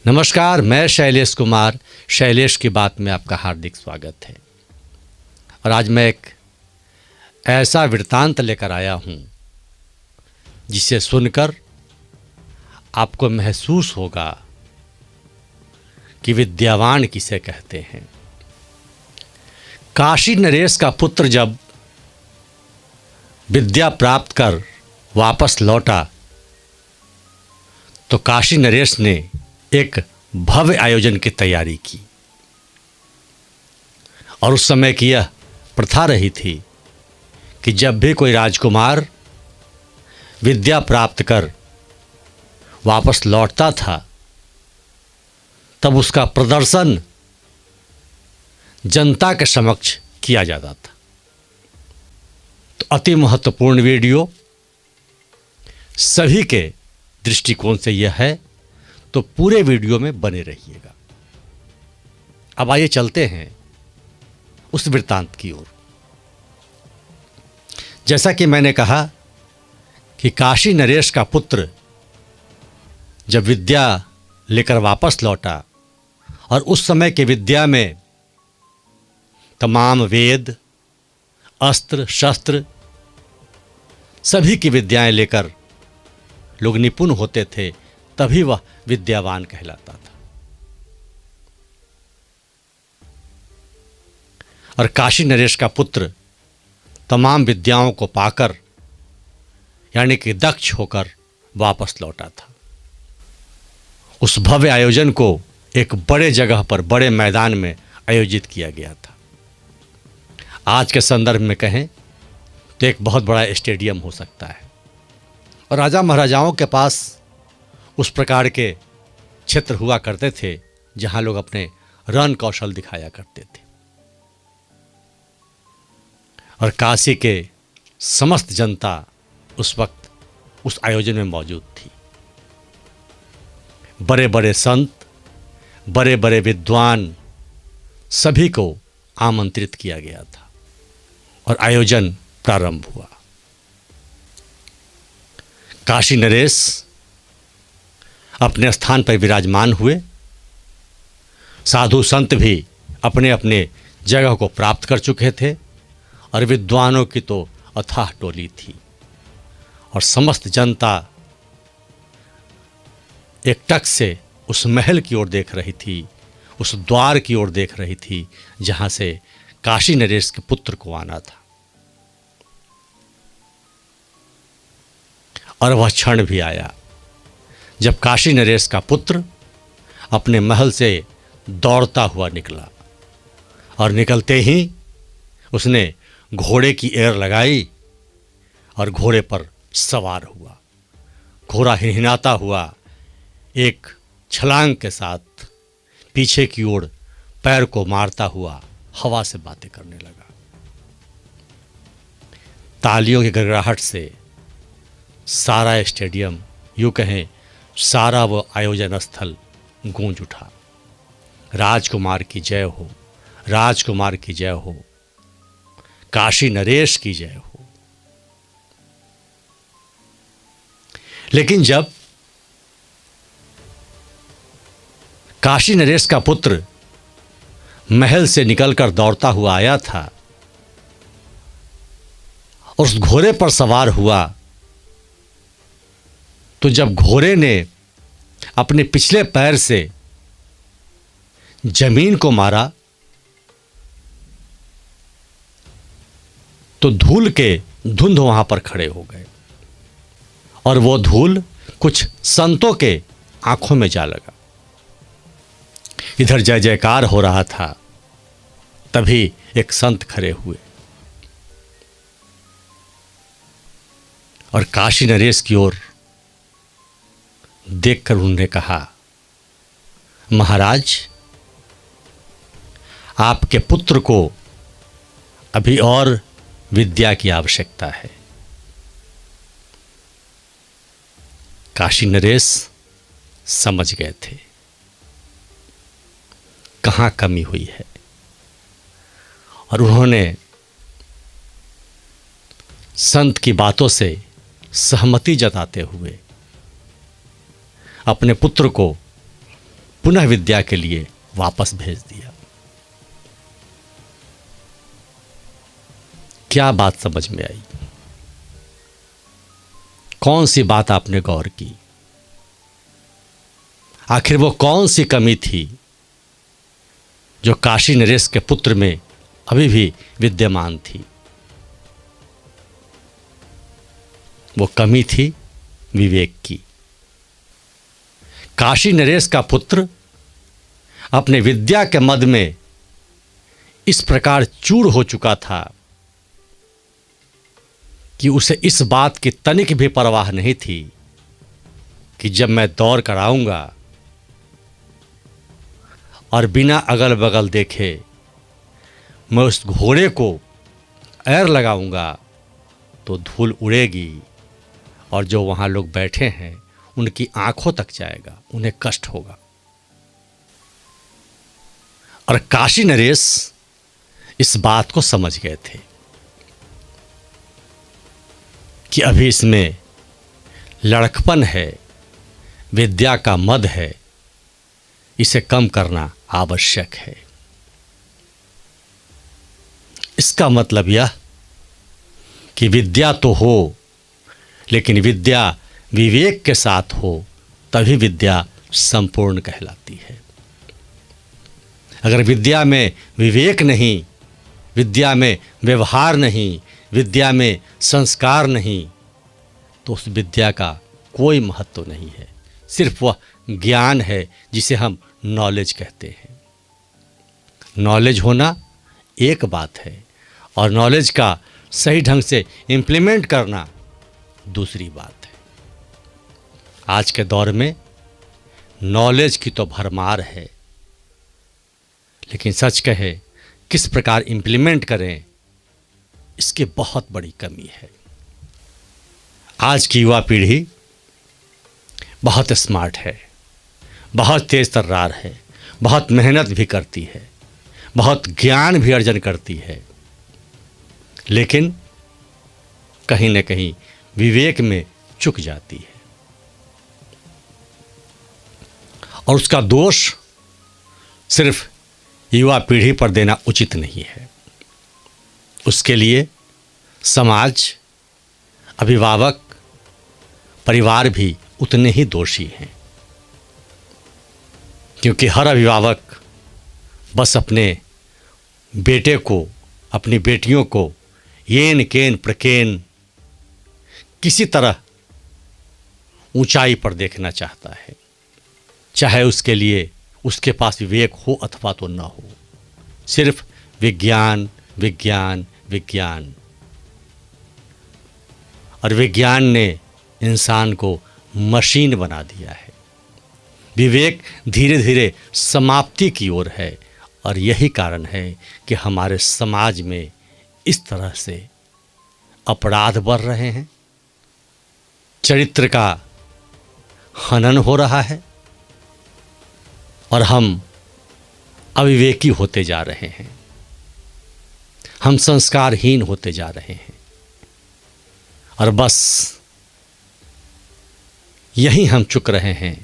नमस्कार, मैं शैलेश कुमार। शैलेश की बात में आपका हार्दिक स्वागत है। और आज मैं एक ऐसा वृत्तांत लेकर आया हूँ जिसे सुनकर आपको महसूस होगा कि विद्यावान किसे कहते हैं। काशी नरेश का पुत्र जब विद्या प्राप्त कर वापस लौटा तो काशी नरेश ने एक भव्य आयोजन की तैयारी की। और उस समय की यह प्रथा रही थी कि जब भी कोई राजकुमार विद्या प्राप्त कर वापस लौटता था तब उसका प्रदर्शन जनता के समक्ष किया जाता था। तो अति महत्वपूर्ण वीडियो सभी के दृष्टिकोण से यह है, तो पूरे वीडियो में बने रहिएगा। अब आइए चलते हैं उस वृत्तांत की ओर। जैसा कि मैंने कहा कि काशी नरेश का पुत्र जब विद्या लेकर वापस लौटा और उस समय की विद्या में तमाम वेद, अस्त्र शस्त्र सभी की विद्याएं लेकर लोग निपुण होते थे, तभी वह विद्यावान कहलाता था। और काशी नरेश का पुत्र तमाम विद्याओं को पाकर यानी कि दक्ष होकर वापस लौटा था। उस भव्य आयोजन को एक बड़े जगह पर, बड़े मैदान में आयोजित किया गया था। आज के संदर्भ में कहें तो एक बहुत बड़ा स्टेडियम हो सकता है। और राजा महाराजाओं के पास उस प्रकार के क्षेत्र हुआ करते थे जहां लोग अपने रण कौशल दिखाया करते थे। और काशी के समस्त जनता उस वक्त उस आयोजन में मौजूद थी। बड़े बड़े संत, बड़े बड़े विद्वान सभी को आमंत्रित किया गया था और आयोजन प्रारंभ हुआ। काशी नरेश अपने स्थान पर विराजमान हुए। साधु संत भी अपने अपने जगह को प्राप्त कर चुके थे और विद्वानों की तो अथाह टोली थी। और समस्त जनता एकटक से उस महल की ओर देख रही थी, उस द्वार की ओर देख रही थी जहां से काशी नरेश के पुत्र को आना था। और वह क्षण भी आया जब काशी नरेश का पुत्र अपने महल से दौड़ता हुआ निकला। और निकलते ही उसने घोड़े की एड़ लगाई और घोड़े पर सवार हुआ। घोड़ा हिनहिनाता हुआ एक छलांग के साथ पीछे की ओर पैर को मारता हुआ हवा से बातें करने लगा। तालियों की गड़गड़ाहट से सारा स्टेडियम, यूँ कहें सारा वो आयोजन स्थल गूंज उठा। राजकुमार की जय हो, राजकुमार की जय हो, काशी नरेश की जय हो। लेकिन जब काशी नरेश का पुत्र महल से निकलकर दौड़ता हुआ आया था और उस घोड़े पर सवार हुआ, तो जब घोड़े ने अपने पिछले पैर से जमीन को मारा तो धूल के धुंध वहां पर खड़े हो गए। और वो धूल कुछ संतों के आंखों में जा लगा। इधर जय जयकार हो रहा था, तभी एक संत खड़े हुए और काशी नरेश की ओर देखकर उन्होंने कहा, महाराज, आपके पुत्र को अभी और विद्या की आवश्यकता है। काशी नरेश समझ गए थे कहाँ कमी हुई है और उन्होंने संत की बातों से सहमति जताते हुए अपने पुत्र को पुनः विद्या के लिए वापस भेज दिया। क्या बात समझ में आई? कौन सी बात आपने गौर की? आखिर वो कौन सी कमी थी जो काशी नरेश के पुत्र में अभी भी विद्यमान थी? वो कमी थी विवेक की। काशी नरेश का पुत्र अपने विद्या के मद में इस प्रकार चूर हो चुका था कि उसे इस बात की तनिक भी परवाह नहीं थी कि जब मैं दौड़ कर आऊंगा और बिना अगल बगल देखे मैं उस घोड़े को ऐर लगाऊंगा तो धूल उड़ेगी और जो वहाँ लोग बैठे हैं उनकी आंखों तक जाएगा, उन्हें कष्ट होगा। और काशी नरेश इस बात को समझ गए थे कि अभी इसमें लड़कपन है, विद्या का मद है, इसे कम करना आवश्यक है। इसका मतलब यह कि विद्या तो हो, लेकिन विद्या विवेक के साथ हो, तभी विद्या संपूर्ण कहलाती है। अगर विद्या में विवेक नहीं, विद्या में व्यवहार नहीं, विद्या में संस्कार नहीं, तो उस विद्या का कोई महत्व नहीं है। सिर्फ वह ज्ञान है जिसे हम नॉलेज कहते हैं। नॉलेज होना एक बात है और नॉलेज का सही ढंग से इम्प्लीमेंट करना दूसरी बात है। आज के दौर में नॉलेज की तो भरमार है, लेकिन सच कहे किस प्रकार इम्प्लीमेंट करें, इसकी बहुत बड़ी कमी है। आज की युवा पीढ़ी बहुत स्मार्ट है, बहुत तेज तर्रार है, बहुत मेहनत भी करती है, बहुत ज्ञान भी अर्जन करती है, लेकिन कहीं न कहीं विवेक में चूक जाती है। और उसका दोष सिर्फ युवा पीढ़ी पर देना उचित नहीं है। उसके लिए समाज, अभिभावक, परिवार भी उतने ही दोषी हैं, क्योंकि हर अभिभावक बस अपने बेटे को, अपनी बेटियों को येन केन प्रकेन किसी तरह ऊंचाई पर देखना चाहता है, चाहे उसके लिए उसके पास विवेक हो अथवा तो न हो। सिर्फ विज्ञान विज्ञान विज्ञान, और विज्ञान ने इंसान को मशीन बना दिया है। विवेक धीरे धीरे समाप्ति की ओर है और यही कारण है कि हमारे समाज में इस तरह से अपराध बढ़ रहे हैं, चरित्र का हनन हो रहा है और हम अविवेकी होते जा रहे हैं, हम संस्कारहीन होते जा रहे हैं। और बस यही हम चुक रहे हैं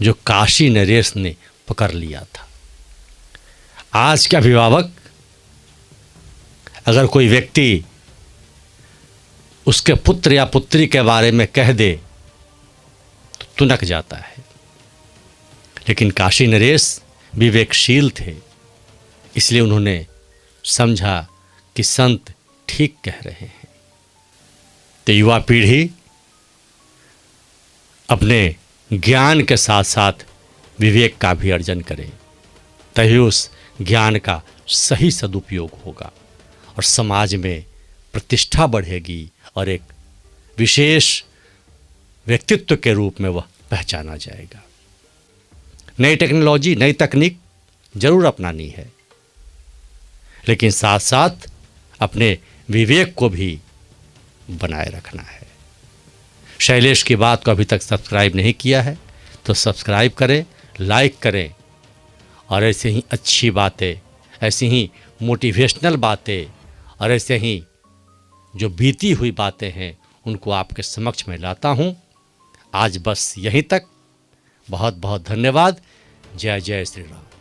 जो काशी नरेश ने पकड़ लिया था। आज के अभिभावक, अगर कोई व्यक्ति उसके पुत्र या पुत्री के बारे में कह दे तो तुनक जाता है, लेकिन काशी नरेश विवेकशील थे, इसलिए उन्होंने समझा कि संत ठीक कह रहे हैं। तो युवा पीढ़ी अपने ज्ञान के साथ साथ विवेक का भी अर्जन करे, तभी उस ज्ञान का सही सदुपयोग होगा और समाज में प्रतिष्ठा बढ़ेगी और एक विशेष व्यक्तित्व के रूप में वह पहचाना जाएगा। नई टेक्नोलॉजी, नई तकनीक जरूर अपनानी है, लेकिन साथ साथ अपने विवेक को भी बनाए रखना है। शैलेश की बात को अभी तक सब्सक्राइब नहीं किया है तो सब्सक्राइब करें, लाइक करें और ऐसे ही अच्छी बातें, ऐसी ही मोटिवेशनल बातें और ऐसे ही जो बीती हुई बातें हैं उनको आपके समक्ष में लाता हूँ। आज बस यहीं तक। बहुत बहुत धन्यवाद। जय जय श्री राम।